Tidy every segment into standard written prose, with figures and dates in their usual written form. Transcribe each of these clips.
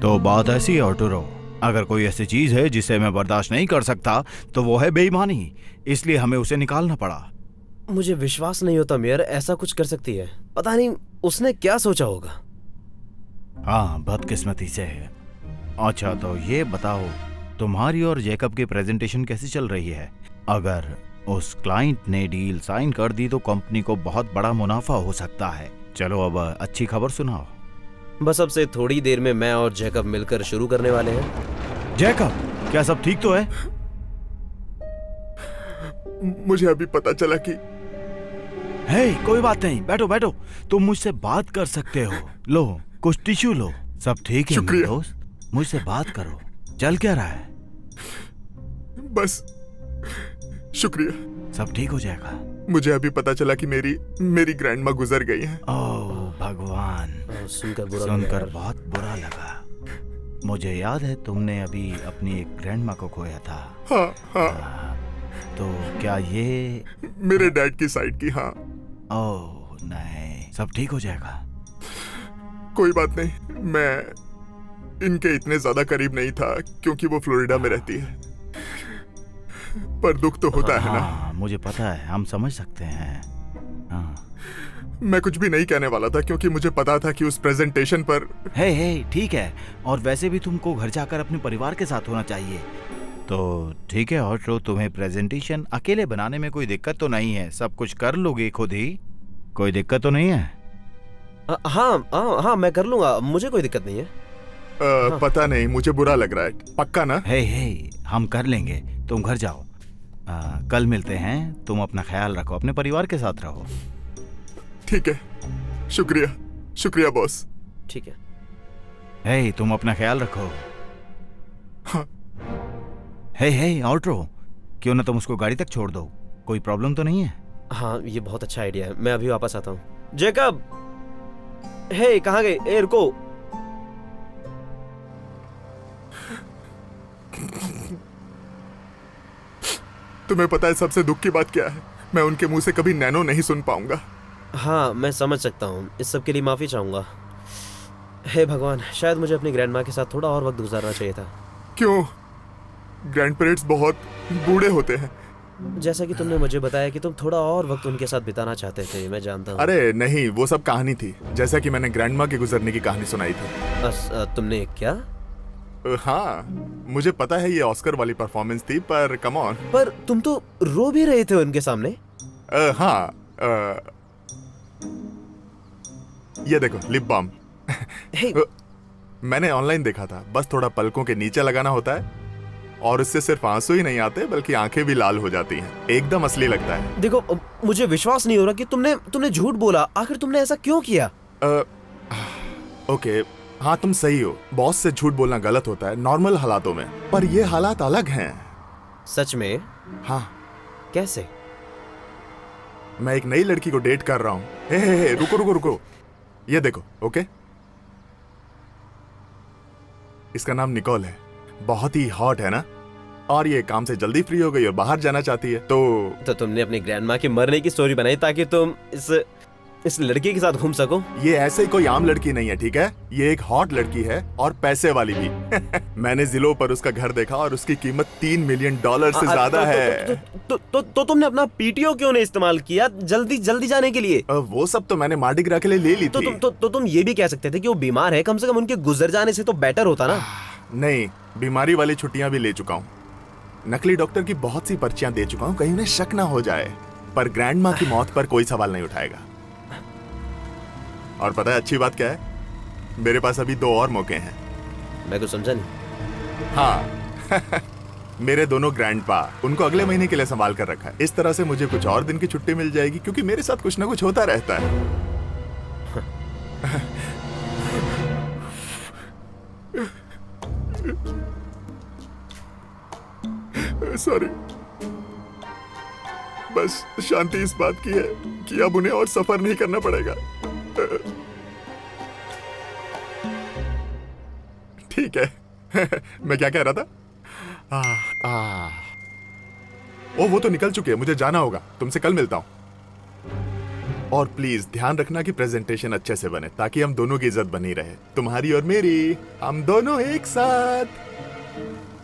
तो बात ऐसी है आर्टुरो, अगर कोई ऐसी चीज है जिसे मैं बर्दाश्त नहीं कर सकता तो वो है बेईमानी। इसलिए हमें उसे निकालना पड़ा। मुझे विश्वास नहीं होता मेयर ऐसा कुछ कर सकती है। पता नहीं उसने क्या सोचा होगा। हाँ, बदकिस्मती से है। अच्छा तो ये बताओ, तुम्हारी और जैकब की प्रेजेंटेशन कैसी चल रही है? अगर उस क्लाइंट ने डील साइन कर दी तो कंपनी को बहुत बड़ा मुनाफा हो सकता है। चलो अब अच्छी खबर सुनाओ। बस अब से थोड़ी देर में मैं और जैकब मिलकर शुरू करने वाले हैं। जैकब, क्या सब ठीक तो है? मुझे अभी पता चला कि हे, कोई बात नहीं, बैठो बैठो, तुम मुझसे बात कर सकते हो। लो कुछ टिश्यू लो। सब ठीक है मेरे दोस्त, मुझसे बात करो। चल क्या रहा है? बस शुक्रिया। सब ठीक हो जाएगा। मुझे अभी पता चला कि मेरी ग्रैंडमा गुजर गई हैं। ओह भगवान, सुनकर बहुत बुरा लगा। मुझे याद है तुमने अभी अपनी एक ग्रैंडमा को खोया था। हाँ हाँ। तो क्या ये मेरे डैड की साइड की? हाँ। ओह नहीं, सब ठीक हो जाएगा। कोई बात नहीं, मैं इनके इतने ज्यादा करीब नहीं था क्योंकि वो फ्लोरिडा में रहती है। पर दुख तो होता है ना। हाँ, मुझे पता है, हम समझ सकते हैं। हाँ। मैं कुछ भी नहीं कहने वाला था क्योंकि मुझे पता था कि उस प्रेजेंटेशन पर। हे ठीक है, और वैसे भी तुमको घर जाकर अपने परिवार के साथ होना चाहिए। तो ठीक है ऑटो, तुम्हें प्रेजेंटेशन अकेले बनाने में कोई दिक्कत तो नहीं है? सब कुछ कर लोगे खुद ही? कोई दिक्कत तो नहीं है? हाँ, मैं कर लूंगा, मुझे कोई दिक्कत नहीं है। हाँ। पता नहीं, मुझे बुरा लग रहा है। पक्का ना? हे हम कर लेंगे, तुम घर जाओ। कल मिलते हैं। तुम अपना ख्याल रखो, अपने परिवार के साथ रहो। ठीक है, शुक्रिया शुक्रिया बॉस। ठीक है। हे तुम अपना ख्याल रखो। हाँ। हे ऑटो, क्यों ना तुम उसको गाड़ी तक छोड़ दो? कोई प्रॉब्लम तो नहीं है? हाँ, ये बहुत अच्छा आइडिया है। मैं अभी वापस आता हूँ। जैकब, हे कहाँ गए? ए रुको। तुम्हें पता है सबसे दुख की बात क्या है? मैं उनके मुंह से कभी नैनो नहीं सुन पाऊंगा। हाँ, मैं समझ सकता हूँ। इस सब के लिए माफी चाहूंगा। हे भगवान, शायद मुझे अपनी ग्रैंड माँ के साथ थोड़ा और वक्त गुजारना चाहिए था। क्यों? ग्रैंड पेरेंट्स बहुत बूढ़े होते हैं। जैसा कि तुमने मुझे बताया कि तुम थोड़ा और वक्त उनके साथ बिताना चाहते थे, मैं जानता हूँ। अरे नहीं, वो सब कहानी थी, जैसा कि मैंने ग्रैंड माँ के गुजरने की कहानी सुनाई थी। तुमने क्या? हाँ, मुझे पता है ये ऑस्कर वाली परफॉर्मेंस थी, पर कम ऑन। पर तुम तो रो भी रहे थे उनके सामने। हाँ, ये देखो लिप बाम। मैंने ऑनलाइन देखा था, बस थोड़ा पलकों के नीचे लगाना होता है और इससे सिर्फ आंसू ही नहीं आते बल्कि आंखें भी लाल हो जाती हैं। एकदम असली लगता है। देखो, मुझे विश्वास नहीं हो रहा कि तुमने झूठ बोला। आखिर तुमने ऐसा क्यों किया? ओके, हाँ तुम सही हो। बॉस से झूठ बोलना गलत होता है नॉर्मल हालातों में, पर ये हालात अलग हैं। सच में? हाँ। कैसे? मैं एक नई लड़की को डेट कर रहा हूँ। हे रुको रुको रुको, ये देखो। ओके, इसका नाम निकोल है। बहुत ही हॉट है ना? और ये काम से जल्दी फ्री हो गई और बाहर जाना चाहती है। तो तुमने अपनी ग्रैंडमा के मरने की स्टोरी बनाई ताकि तुम इस लड़की के साथ घूम सको? ये ऐसे ही कोई आम लड़की नहीं है, ठीक है? ये एक हॉट लड़की है और पैसे वाली भी। मैंने जिलो पर उसका घर देखा और उसकी कीमत $3 मिलियन से ज्यादा है। तो तुमने अपना पीटीओ क्यों नहीं इस्तेमाल किया जल्दी जाने के लिए? वो सब तो मैंने मार्डी ग्रा के लिए ले ली थी। तो तुम ये भी कह सकते थे कि वो बीमार है, कम से कम उनके गुजर जाने से तो बेटर होता ना। नहीं, बीमारी वाली छुट्टियां भी ले चुका हूँ। नकली डॉक्टर की बहुत सी पर्चियां दे चुका हूँ, कहीं उन्हें शक ना हो जाए। पर ग्रैंड माँ की मौत पर कोई सवाल नहीं उठाएगा। और पता है अच्छी बात क्या है? मेरे पास अभी 2 और मौके हैं। मैं कुछ समझा नहीं। हाँ। मेरे दोनों ग्रैंडपा, उनको अगले महीने के लिए संभाल कर रखा है। इस तरह से मुझे कुछ और दिन की छुट्टी मिल जाएगी क्योंकि मेरे साथ कुछ ना कुछ होता रहता है। सॉरी। बस शांति इस बात की है कि अब उन्हें और सफर नहीं करना पड़ेगा। ठीक है। मैं क्या कह रहा था? ओ, वो तो निकल चुके हैं, मुझे जाना होगा। तुमसे कल मिलता हूं। और प्लीज ध्यान रखना कि प्रेजेंटेशन अच्छे से बने ताकि हम दोनों की इज्जत बनी रहे, तुम्हारी और मेरी, हम दोनों एक साथ।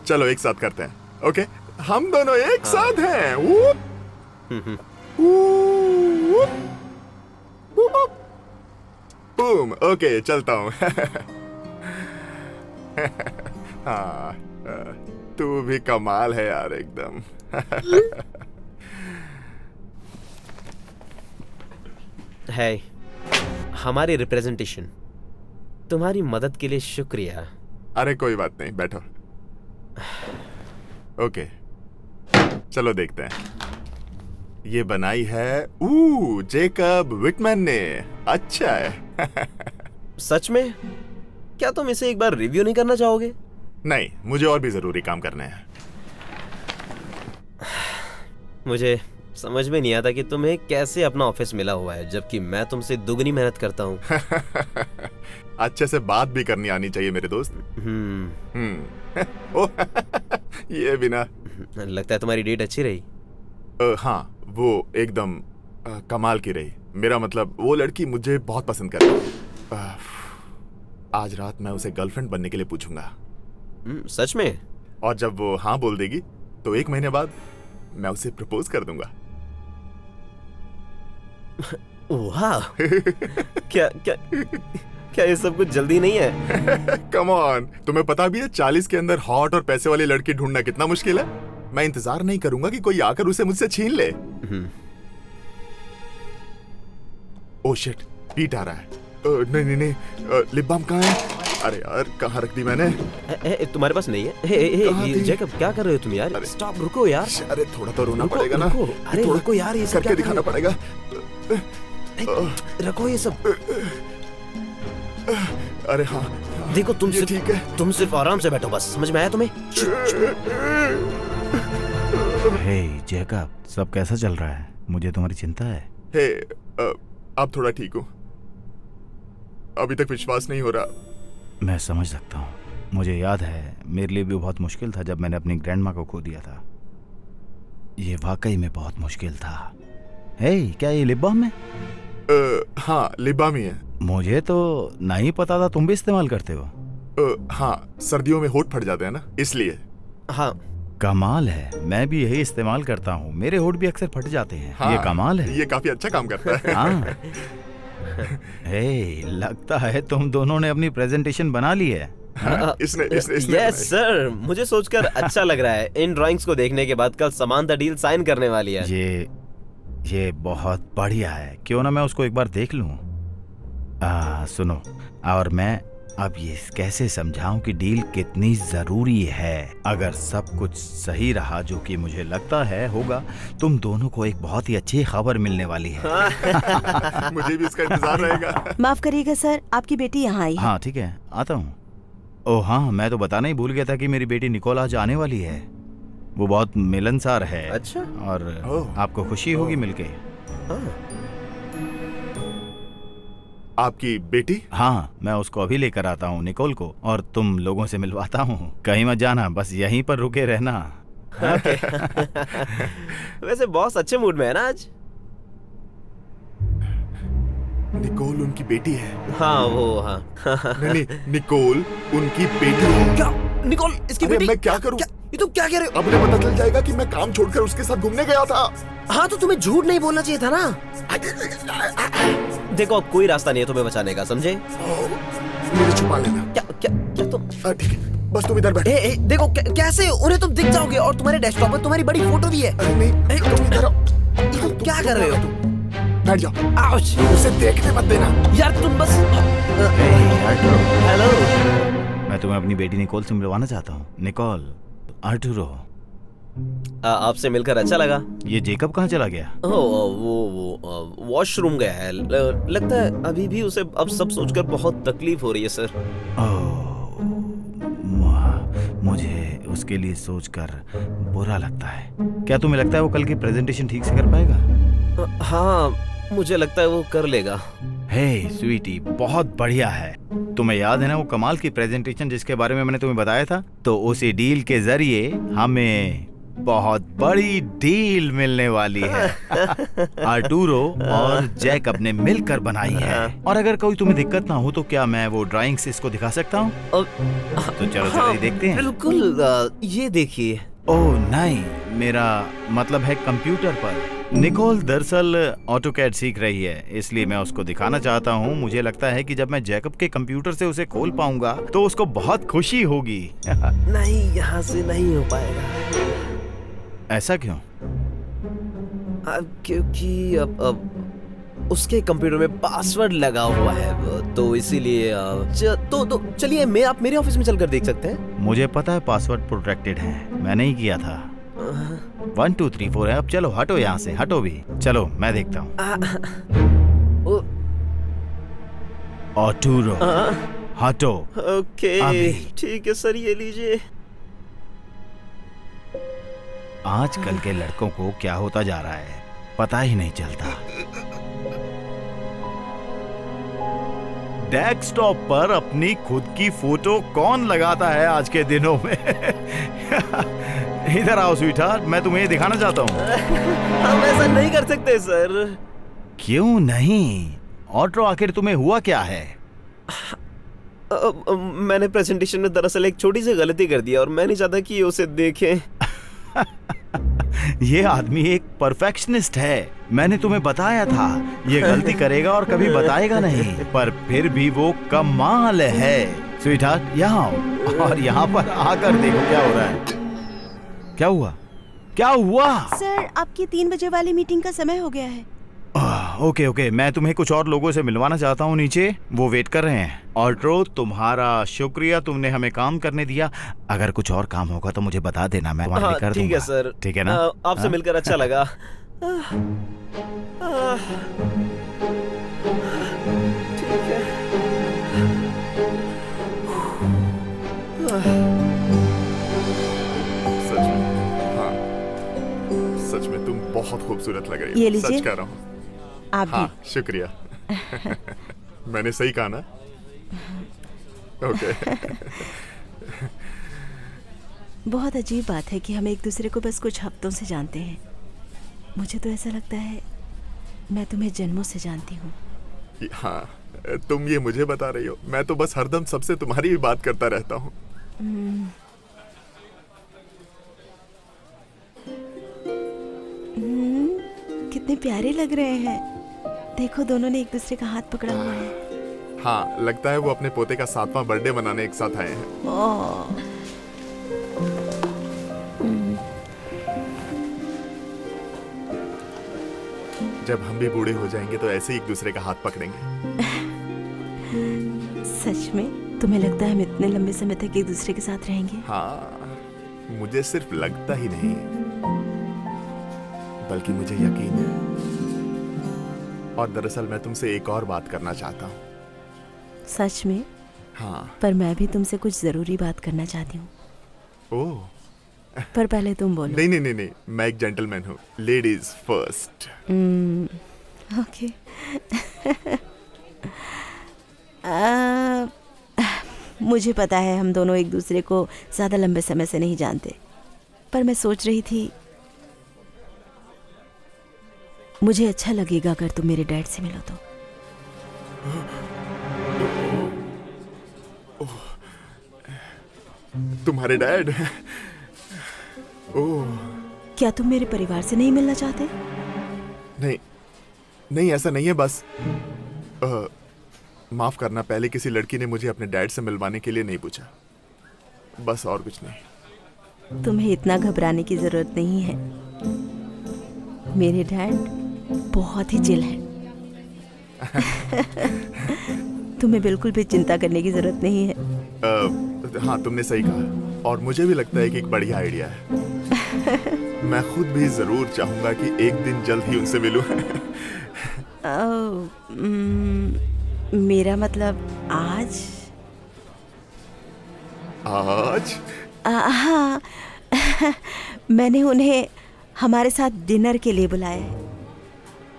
चलो एक साथ करते हैं, ओके? हम दोनों एक साथ हैं। Whoop, whoop, whoop, boom. Okay चलता हूँ। हाँ, तू भी कमाल है यार एकदम। है हमारी रिप्रेजेंटेशन, तुम्हारी मदद के लिए शुक्रिया। अरे कोई बात नहीं, बैठो। ओके चलो देखते हैं। ये बनाई है जेकब विटमैन ने। अच्छा है। सच में? क्या तुम इसे एक बार रिव्यू नहीं करना चाहोगे? नहीं, मुझे और भी जरूरी काम करने हैं। मुझे समझ में नहीं आता कि तुम्हें कैसे अपना ऑफिस मिला हुआ है, जबकि मैं तुमसे दुगनी मेहनत करता हूँ। अच्छे से बात भी करनी आनी चाहिए मेरे दोस्त। ओह, ये बिना। लगता है तुम्हारी डेट अच्छी रही। हाँ, वो एकदम कमाल की रही। मेरा मतलब वो लड़की मुझे बहुत पसंद करती है। आज रात मैं उसे गर्लफ्रेंड बनने के लिए पूछूंगा। सच में? और जब वो हाँ बोल देगी तो 1 महीने बाद मैं उसे प्रपोज कर दूंगा। वाह। क्या क्या क्या ये सब कुछ जल्दी नहीं है? कम ऑन, तुम्हें पता भी है 40 के अंदर हॉट और पैसे वाली लड़की ढूंढना कितना मुश्किल है। मैं इंतजार नहीं करूंगा कि कोई आकर उसे मुझसे छीन ले। ओह शिट, पीट आ रहा है। नहीं, लिप बाम कहाँ है? अरे यार, कहाँ रख दी मैंने? तुम्हारे पास नहीं है? जैकब क्या कर रहे हो तुम यार? स्टॉप, रुको यार। अरे थोड़ा तो रोना पड़ेगा ना। अरे रुको यार, ये सब करके दिखाना पड़ेगा। रखो ये सब। अरे हाँ, देखो तुम ये ठीक है। तुम सिर्फ आराम से बैठो बस, समझ में आया तुम्हें? हे जैकब, सब कैसा चल रहा है? मुझे तुम्हारी चिंता है। हे, अब थोड़ा ठीक हूँ। अभी तक विश्वास नहीं हो रहा। मैं समझ सकता हूँ। मुझे याद है, मेरे लिए भी बहुत मुश्किल था जब मैंने अपनी ग्रैंडमा को खो दिया था। ये वाकई में बहुत मुश्किल था। हे, क्या ये लिप बाम है? हाँ, लिप बाम ही है। मुझे तो नहीं पता था तुम भी इस्तेमाल करते हो। हाँ, सर्दियों में होठ फट जाते हैं ना, इसलिए। हाँ, कमाल है। मैं भी यही इस्तेमाल करता हूँ, मेरे होठ भी अक्सर फट जाते हैं। हाँ, ये कमाल है। ये काफी अच्छा काम करता है। हाँ। हे, लगता है तुम दोनों ने अपनी प्रेजेंटेशन बना ली है। इसने यस सर, मुझे सोचकर अच्छा लग रहा है। इन ड्राइंग्स को देखने के बाद कल समांथा डील साइन करने वाली है। ये बहुत बढ़िया है। क्यों ना मैं उसको एक बार देख लूं? सुनो, और मैं अब ये कैसे समझाऊं कि डील कितनी जरूरी है। अगर सब कुछ सही रहा, जो कि मुझे लगता है होगा, तुम दोनों को एक बहुत ही अच्छी खबर मिलने वाली है। मुझे भी इसका इंतजार रहेगा। माफ करिएगा सर, आपकी बेटी यहाँ आई है। हाँ ठीक है, आता हूँ। ओह हाँ, मैं तो बताना ही भूल गया था कि मेरी बेटी निकोल आज आने वाली है। वो बहुत मिलनसार है। अच्छा। और आपको खुशी होगी मिलके। आपकी बेटी? हाँ, मैं उसको अभी लेकर आता हूँ, निकोल को, और तुम लोगों से मिलवाता हूँ। कहीं मत जाना, बस यहीं पर रुके रहना। वैसे बॉस अच्छे मूड में है ना आज? निकोल उनकी बेटी है? हाँ वो हाँ। नहीं, निकोल उनकी बेटी है। क्या? निकोल इसकी बेटी? मैं क्या करूं? ये तुम क्या कह रहे हो? अब उन्हें पता चल जाएगा कि मैं काम छोड़कर उसके साथ घूमने गया था। हाँ तो तुम्हें झूठ नहीं बोलना चाहिए था ना। देखो, अब कोई रास्ता नहीं है तुम्हें बचाने का, समझे? मुझे छुपा लेना। क्या तुम? ठीक है, बस तुम इधर बैठो। देखो कैसे उन्हें तुम दिख जाओगे, और तुम्हारे डेस्कटॉप पर तुम्हारी बड़ी फोटो भी है। अरे नहीं, तुम इधर आओ। तुम क्या कर रहे हो? तुम बैठ जाओ। आउच! उसे देखने मत देना यार, तुम बस। हेलो, मैं तुम्हें अपनी बेटी निकोल से मिलवाना चाहता हूँ। Nicole, Arturo. आपसे मिलकर अच्छा लगा। ये जेकब कहाँ चला गया? वो वॉशरूम गया है। लगता है अभी भी उसे अब सब सोचकर बहुत तकलीफ हो रही है सर। मुझे उसके लिए सोचकर बुरा लगता है। क्या तुम्हें लगता है वो कल की प्रेजेंटेशन ठीक से कर पाएगा? हाँ, मुझे लगता है वो कर लेगा। हे स्वीटी, बहुत बढ़िया है। तुम्हें याद है ना वो कमाल की प्रेजेंटेशन जिसके बारे में मैंने तुम्हें बताया था? तो उसी डील के जरिए हमें बहुत बड़ी डील मिलने वाली है। आर्टूरो और जैकब ने मिलकर बनाई है। और अगर कोई तुम्हें दिक्कत ना हो तो क्या मैं वो ड्राइंग्स इसको दिखा सकता हूँ? तो चलो चलिए देखते हैं। बिल्कुल, ये देखिए। ओह नहीं, मेरा मतलब है कंप्यूटर पर। निकोल दरअसल ऑटोकैड सीख रही है, इसलिए मैं उसको दिखाना चाहता हूँ। मुझे लगता है कि जब मैं जैकब के कंप्यूटर से उसे खोल पाऊंगा तो उसको बहुत खुशी होगी। नहीं, यहाँ से नहीं हो पाएगा। ऐसा क्यों? क्योंकि अब उसके कंप्यूटर में पासवर्ड लगा हुआ है, तो इसीलिए तो चलिए आप मेरे ऑफिस में चलकर देख सकते हैं। मुझे पता है पासवर्ड प्रोटेक्टेड है, मैंने ही किया था। 1 2 3 4 है। अब चलो हटो यहाँ से, हटो भी। चलो मैं देखता हूँ। आर्टूरो हटो। ओके अभी। ठीक है सर, ये लीजिए। आजकल के लड़कों को क्या होता जा रहा है पता ही नहीं चलता। डेस्कटॉप पर अपनी खुद की फोटो कौन लगाता है आज के दिनों में? इधर आओ स्वीटहार्ट, मैं तुम्हें दिखाना चाहता हूँ। हम ऐसा नहीं कर सकते सर। क्यों नहीं? ऑट्रो आखिर तुम्हें हुआ क्या है? मैंने प्रेजेंटेशन में दरअसल एक छोटी सी गलती कर दी और मैं नहीं चाहता कि उसे देखें। ये आदमी एक परफेक्शनिस्ट है। मैंने तुम्हें बताया था ये गलती करेगा और कभी बताएगा नहीं, पर फिर भी वो कमाल है। स्वीटहार्ट यहाँ आओ और यहाँ पर आकर देखो क्या हो रहा है। क्या हुआ? क्या हुआ? सर, आपकी 3 बजे वाली मीटिंग का समय हो गया है। ओके, मैं तुम्हें कुछ और लोगों से मिलवाना चाहता हूँ नीचे, वो वेट कर रहे हैं। ऑल्ट्रो, तुम्हारा शुक्रिया, तुमने हमें काम करने दिया। अगर कुछ और काम होगा तो मुझे बता देना, मैं तुम्हारे लिए कर दूंगा। ठीक है सर। ठीक है ना? आपसे मिलकर अच्छा लगा। ठीक है। सच में, हाँ, सच में तुम बहुत खूबसूरत लग रही हो। ये लीजिए। सच कह रहा हूँ। आप हाँ, भी। शुक्रिया। मैंने सही कहा ना? ओके। बहुत अजीब बात है कि हम एक दूसरे को बस कुछ हफ्तों से जानते हैं। मुझे तो ऐसा लगता है मैं तुम्हें जन्मों से जानती हूँ। हाँ, तुम ये मुझे बता रही हो? मैं तो बस हरदम सबसे तुम्हारी ही बात करता रहता हूँ। कितने प्यारे लग रहे हैं। देखो, दोनों ने एक दूसरे का हाथ पकड़ा हुआ है। हाँ, लगता है वो अपने पोते का 7वां बर्थडे मनाने एक साथ आए हैं। ओह, जब हम भी बूढ़े हो जाएंगे तो ऐसे ही एक दूसरे का हाथ पकड़ेंगे। सच में? तुम्हें लगता है हम इतने लंबे समय तक एक दूसरे के साथ रहेंगे? हाँ, मुझे सिर्फ लगता ही नहीं बल्कि मुझे यकीन है। और दरअसल मैं तुमसे एक और बात करना चाहता हूँ। सच में? हाँ। पर मैं भी तुमसे कुछ जरूरी बात करना चाहती हूँ। ओह, पर पहले तुम बोलो। नहीं, मैं एक जेंटलमैन हूँ। Ladies first. ओके। मुझे पता है हम दोनों एक दूसरे को ज़्यादा लंबे समय से नहीं जानते, पर मैं सोच रही थी मुझे अच्छा लगेगा अगर तुम मेरे डैड से मिलो तो। तुम्हारे डैड? ओह, क्या तुम मेरे परिवार से नहीं मिलना चाहते? नहीं, ऐसा नहीं है। बस माफ करना, पहले किसी लड़की ने मुझे अपने डैड से मिलवाने के लिए नहीं पूछा, बस, और कुछ नहीं। तुम्हें इतना घबराने की जरूरत नहीं है। मेरे डैड बहुत ही चिल है। तुम्हें बिल्कुल भी चिंता करने की जरूरत नहीं है। हाँ, तुमने सही कहा, और मुझे भी लगता है कि एक बढ़िया आइडिया है। मैं खुद भी जरूर चाहूंगा कि एक दिन जल्द ही उनसे मिलूं। मेरा मतलब आज? हाँ, मैंने उन्हें हमारे साथ डिनर के लिए बुलाया है।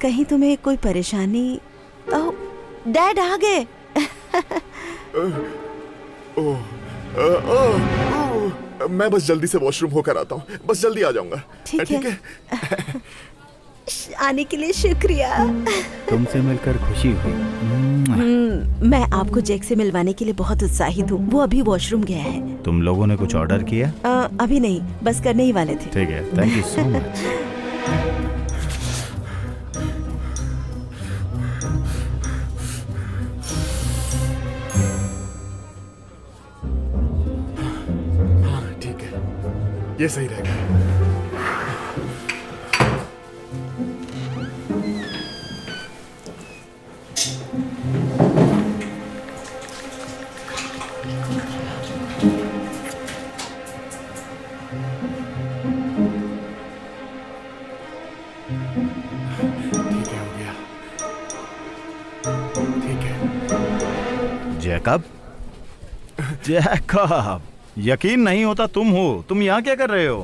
कहीं तुम्हें कोई परेशानी? ओह, डैड आ गए। मैं बस जल्दी से वॉशरूम होकर आता हूँ, बस जल्दी आ जाऊंगा। ठीक है। आने के लिए शुक्रिया। तुमसे मिलकर खुशी हुई। मैं आपको जैक से मिलवाने के लिए बहुत उत्साहित हूँ। वो अभी वॉशरूम गया है। तुम लोगों ने कुछ ऑर्डर किया? अभी नहीं, बस करने ही वाले थे। ठीक है, थैंक यू सो मच। हाँ ठीक है, ये सही रहेगा। ठीक है, हो गया। ठीक है। जैकब, जैकब, यकीन नहीं होता तुम हो। तुम यहाँ क्या कर रहे हो?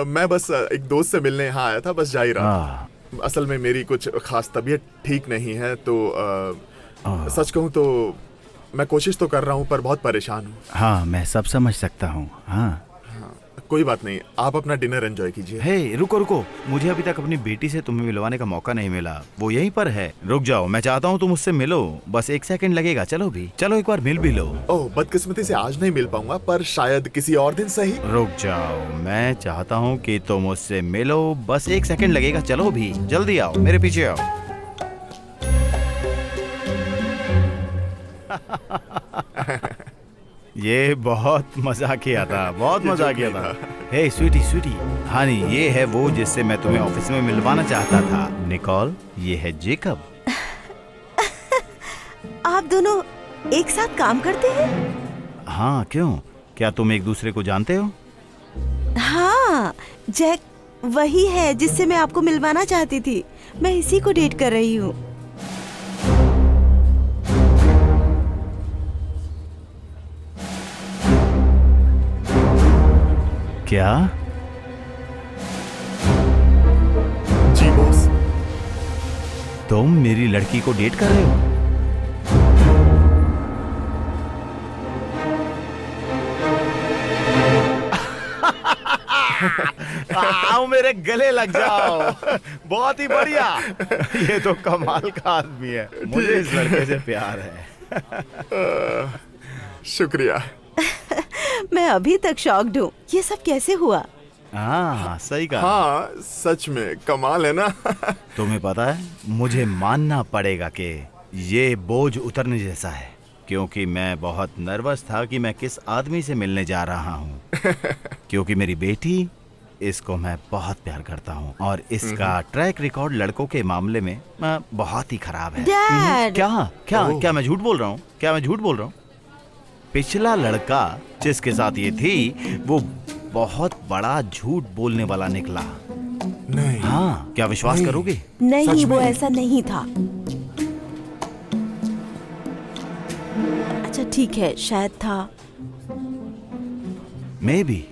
मैं बस एक दोस्त से मिलने यहाँ आया था, बस जा ही रहा था। हाँ। असल में मेरी कुछ खास तबीयत ठीक नहीं है, तो सच कहूँ तो मैं कोशिश तो कर रहा हूँ पर बहुत परेशान हूँ। हाँ, मैं सब समझ सकता हूँ। हाँ। कोई बात नहीं, आप अपना डिनर एंजॉय कीजिए। हे, रुको रुको, मुझे अभी तक अपनी बेटी से तुम्हें मिलवाने का मौका नहीं मिला। वो यहीं पर है। रुक जाओ, मैं चाहता हूँ तुम उससे मिलो। बस 1 सेकंड लगेगा। चलो भी, चलो एक बार मिल भी लो। ओह, बदकिस्मती से आज नहीं मिल पाऊंगा, पर शायद किसी और दिन सही। रुक जाओ, मैं चाहता हूँ कि तुम उससे मिलो। बस 1 सेकंड लगेगा। चलो भी, जल्दी आओ, मेरे पीछे आओ। ये बहुत मजाकिया था, बहुत मजाकिया था। हे स्वीटी, स्वीटी, हनी, ये है वो जिससे मैं तुम्हें ऑफिस में मिलवाना चाहता था। निकोल, ये है जेकब। आप दोनों एक साथ काम करते हैं? हाँ, क्यों? क्या तुम एक दूसरे को जानते हो? हाँ, जैक वही है जिससे मैं आपको मिलवाना चाहती थी। मैं इसी को डेट कर रही हूँ। क्या? जी बॉस। तुम मेरी लड़की को डेट कर रहे हो? आओ मेरे गले लग जाओ। बहुत ही बढ़िया। ये तो कमाल का आदमी है। मुझे इस लड़के से प्यार है। शुक्रिया। मैं अभी तक शॉक्ड हूँ। ये सब कैसे हुआ? हाँ, सही कहा। हाँ, सच में कमाल है ना। तुम्हें पता है, मुझे मानना पड़ेगा कि ये बोझ उतरने जैसा है, क्योंकि मैं बहुत नर्वस था कि मैं किस आदमी से मिलने जा रहा हूँ। क्योंकि मेरी बेटी, इसको मैं बहुत प्यार करता हूँ और इसका ट्रैक रिकॉर्ड लड़कों के मामले में बहुत ही खराब है। डैड! क्या क्या क्या मैं झूठ बोल रहा हूँ? क्या मैं झूठ बोल रहा हूँ? पिछला लड़का जिसके साथ ये थी, वो बहुत बड़ा झूठ बोलने वाला निकला। नहीं। हाँ, क्या विश्वास नहीं। करोगे? नहीं, सच वो में? ऐसा नहीं था। अच्छा ठीक है, शायद था। May be.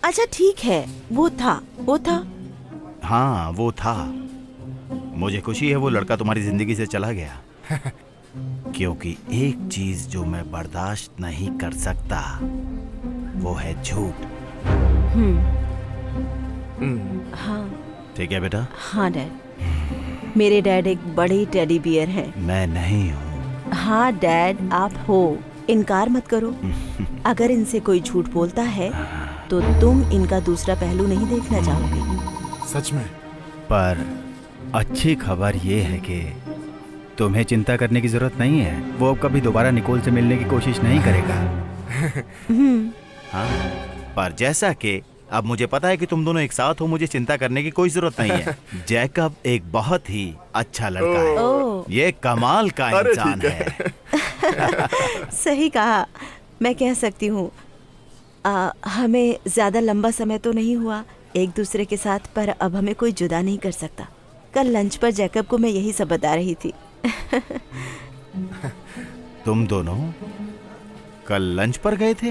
अच्छा ठीक है, वो था। हाँ, वो था। मुझे खुशी है वो लड़का तुम्हारी जिंदगी से चला गया। क्योंकि एक चीज जो मैं बर्दाश्त नहीं कर सकता, वो है झूठ। हाँ ठीक है बेटा? हाँ डैड। मेरे डैड एक बड़े टेडी बियर हैं। मैं नहीं हूँ। हाँ डैड, आप हो। इनकार मत करो। अगर इनसे कोई झूठ बोलता है तो तुम इनका दूसरा पहलू नहीं देखना चाहोगे। सच में? पर अच्छी खबर ये है कि तुम्हें चिंता करने की जरूरत नहीं है। वो अब कभी दोबारा निकोल से मिलने की कोशिश नहीं करेगा। हाँ, पर जैसा कि अब मुझे पता है कि तुम दोनों एक साथ हो, मुझे चिंता करने की कोई जरूरत नहीं है। जैकब एक बहुत ही अच्छा लड़का है। ओह। ये कमाल का अरे इंसान ठीक है। सही कहा। मैं कह सकती हूँ, हमें ज्यादा लंबा समय तो नहीं हुआ एक दूसरे के साथ, पर अब हमें कोई जुदा नहीं कर सकता। कल लंच पर जैकब को मैं यही सब बता रही थी। तुम दोनों कल लंच पर गए थे?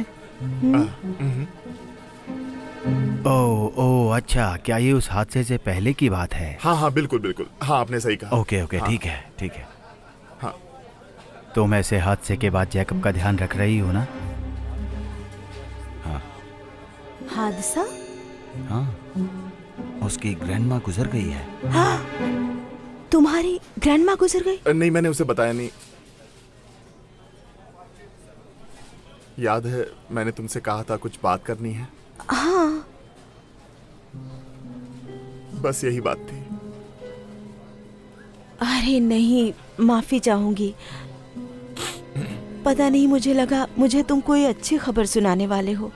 ओह अच्छा, क्या ये उस हादसे से पहले की बात है? हाँ हाँ, बिल्कुल बिल्कुल। हाँ, आपने सही कहा। ओके ओके, हाँ। ठीक है ठीक है। हाँ। तुम ऐसे हादसे के बाद जैकब का ध्यान रख रही हो ना? हादसा? हाँ, उसकी ग्रैंडमा गुजर गई है। हाँ, तुम्हारी ग्रैंडमा गुजर गई? नहीं, मैंने उसे बताया नहीं। याद है मैंने तुमसे कहा था कुछ बात करनी है। हाँ। बस यही बात थी। अरे नहीं, माफी चाहूंगी। पता नहीं, मुझे लगा मुझे तुम कोई अच्छी खबर सुनाने वाले हो।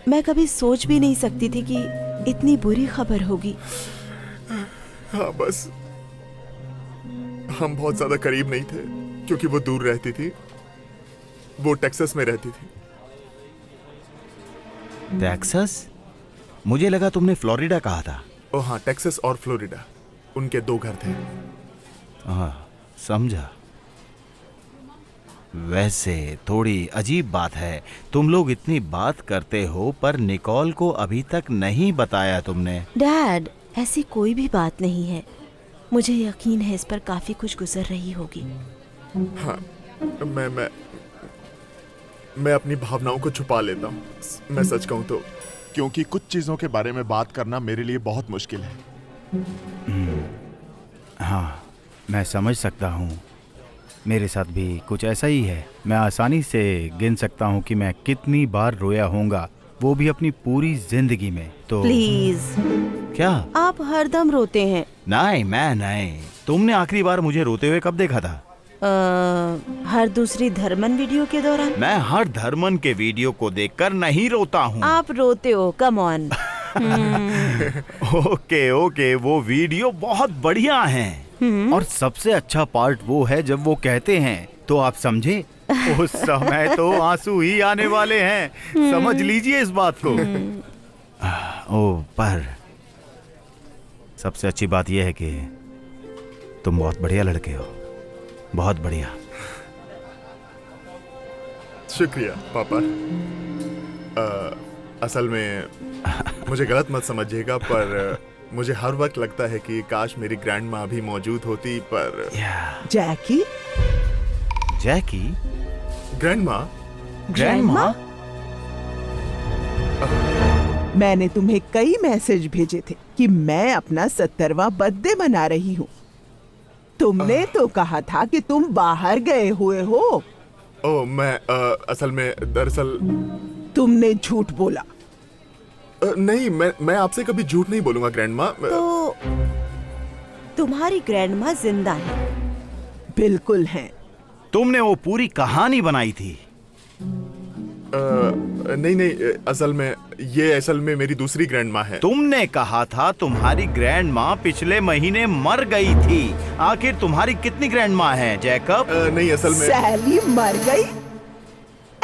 मैं कभी सोच भी नहीं सकती थी कि इतनी बुरी खबर होगी। हाँ, बस हम बहुत ज्यादा करीब नहीं थे क्योंकि वो दूर रहती थी। वो टेक्सास में रहती थी। टेक्सास? मुझे लगा तुमने फ्लोरिडा कहा था। ओ हाँ, टेक्सास और फ्लोरिडा, उनके 2 घर थे। हाँ, समझा। वैसे थोड़ी अजीब बात है, तुम लोग इतनी बात करते हो पर निकोल को अभी तक नहीं बताया तुमने। डैड, ऐसी कोई भी बात नहीं है। मुझे यकीन है इस पर काफी कुछ गुजर रही होगी। हाँ, मैं अपनी भावनाओं को छुपा लेता हूँ, मैं सच कहूँ तो, क्योंकि कुछ चीजों के बारे में बात करना मेरे लिए बहुत मुश्किल है। हाँ, मैं समझ सकता हूँ। मेरे साथ भी कुछ ऐसा ही है। मैं आसानी से गिन सकता हूँ कि मैं कितनी बार रोया होऊंगा, वो भी अपनी पूरी जिंदगी में। तो प्लीज। क्या? आप हरदम रोते हैं। नहीं, मैं नहीं। तुमने आखिरी बार मुझे रोते हुए कब देखा था? हर दूसरी धर्मन वीडियो के दौरान। मैं हर धर्मन के वीडियो को देखकर नहीं रोता हूँ। आप रोते हो, कम ऑन। ओके ओके, वो वीडियो बहुत बढ़िया हैं। और सबसे अच्छा पार्ट वो है जब वो कहते हैं, तो आप समझे, उस समय तो आंसू ही आने वाले हैं। समझ लीजिए इस बात को। ओ, पर सबसे अच्छी बात यह है कि तुम बहुत बढ़िया लड़के हो, बहुत बढ़िया। शुक्रिया पापा। असल में मुझे गलत मत समझिएगा, पर मुझे हर वक्त लगता है कि काश मेरी ग्रैंड माँ भी मौजूद होती। पर जैकी? जैकी? ग्रैंड माँ? ग्रैंडमा? मैंने तुम्हें कई मैसेज भेजे थे कि मैं अपना 70वां बर्थडे मना रही हूँ। तुमने तो कहा था कि तुम बाहर गए हुए हो। ओ, मैं असल में दरअसल तुमने झूठ बोला। नहीं, मैं आपसे कभी झूठ नहीं बोलूंगा ग्रैंड माँ। तो तुम्हारी ग्रैंडमा जिंदा है? बिल्कुल हैं। तुमने वो पूरी कहानी बनाई थी? नहीं, असल में मेरी दूसरी ग्रैंड माँ है। तुमने कहा था तुम्हारी ग्रैंड माँ पिछले महीने मर गई थी। आखिर तुम्हारी कितनी ग्रैंड माँ है जैकब? नहीं, असल में सैली मर गई?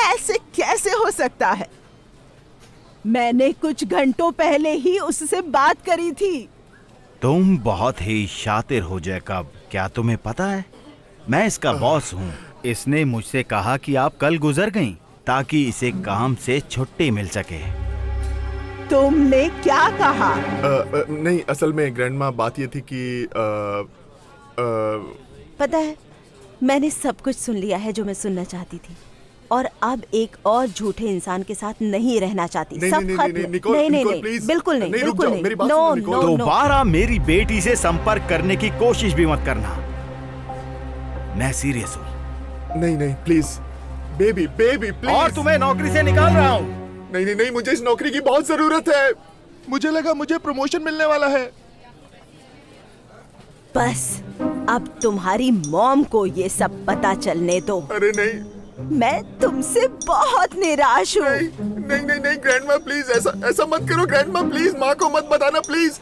ऐसे कैसे हो सकता है? मैंने कुछ घंटों पहले ही उससे बात करी थी। तुम बहुत ही शातिर हो जैकब। क्या तुम्हें पता है, मैं इसका बॉस हूँ। इसने मुझसे कहा कि आप कल गुजर गईं ताकि इसे काम से छुट्टी मिल सके। तुमने क्या कहा? नहीं, असल में ग्रैंड माँ बात ये थी कि पता है, मैंने सब कुछ सुन लिया है जो मैं सुनना चाहती थी, और अब एक और झूठे इंसान के साथ नहीं रहना चाहती। नहीं, सब नहीं, खत्म। नहीं, निकोल, नहीं, निकोल, नहीं, प्लीज। बिल्कुल नहीं, नहीं, रुक बिल्कुल जाओ, नहीं। मेरी बात नो, सुनो, नो, निकोल। नो। दोबारा मेरी बेटी से संपर्क करने की कोशिश भी मत करना। मैं सीरियस हूँ। नहीं, प्लीज बेबी प्लीज। और तुम्हें नौकरी से निकाल रहा हूँ। नहीं, मुझे इस नौकरी की बहुत जरूरत है। मुझे लगा मुझे प्रमोशन मिलने वाला है। बस अब तुम्हारी मॉम को ये सब पता चलने दो। अरे नहीं, मैं तुमसे बहुत निराश हूँ। नहीं, ग्रैंडमा प्लीज, ऐसा मत करो ग्रैंडमा प्लीज। माँ को मत बताना please.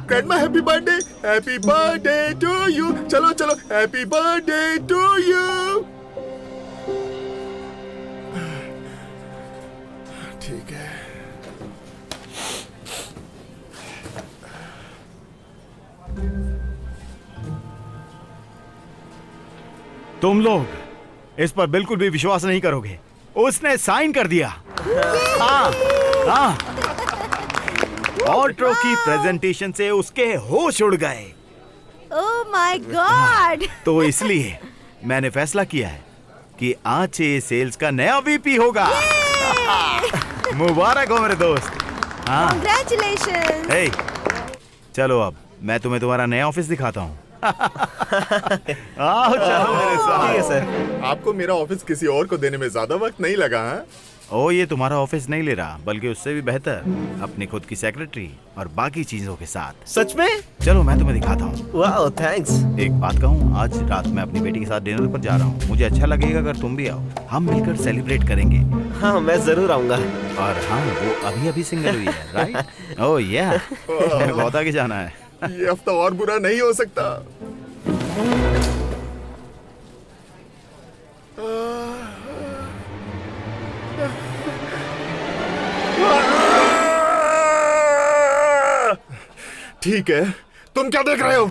Grandma happy birthday to you. चलो हैप्पी बर्थडे टू यू। ठीक है। तुम लोग इस पर बिल्कुल भी विश्वास नहीं करोगे। उसने साइन कर दिया। हाँ। ऑल्ट्रो की प्रेजेंटेशन से उसके होश उड़ गए। Oh my God. तो इसलिए मैंने फैसला किया है कि आज से ये सेल्स का नया वीपी होगा। मुबारक हो मेरे दोस्त। हाँ Congratulations! हे, चलो अब मैं तुम्हें तुम्हारा नया ऑफिस दिखाता हूँ। आओ चलो मेरे साथ। ठीक है सर। आपको मेरा ऑफिस किसी और को देने में ज्यादा वक्त नहीं लगा हाँ? ओ ये तुम्हारा ऑफिस नहीं ले रहा, बल्कि उससे भी बेहतर अपनी खुद की सेक्रेटरी और बाकी चीजों के साथ। सच में? चलो मैं तुम्हें दिखाता हूँ। वाह थैंक्स। एक बात कहूँ, आज रात मैं अपनी बेटी के साथ डिनर पर जा रहा हूँ। मुझे अच्छा लगेगा अगर तुम भी आओ, हम मिलकर सेलिब्रेट करेंगे। हाँ मैं जरूर आऊंगा। और हाँ, वो अभी अभी सिंगल हुई है, राइट? ओह या, बहुत आगे जाना है। ये हफ्ता और बुरा नहीं हो सकता। ठीक है, तुम क्या देख रहे हो?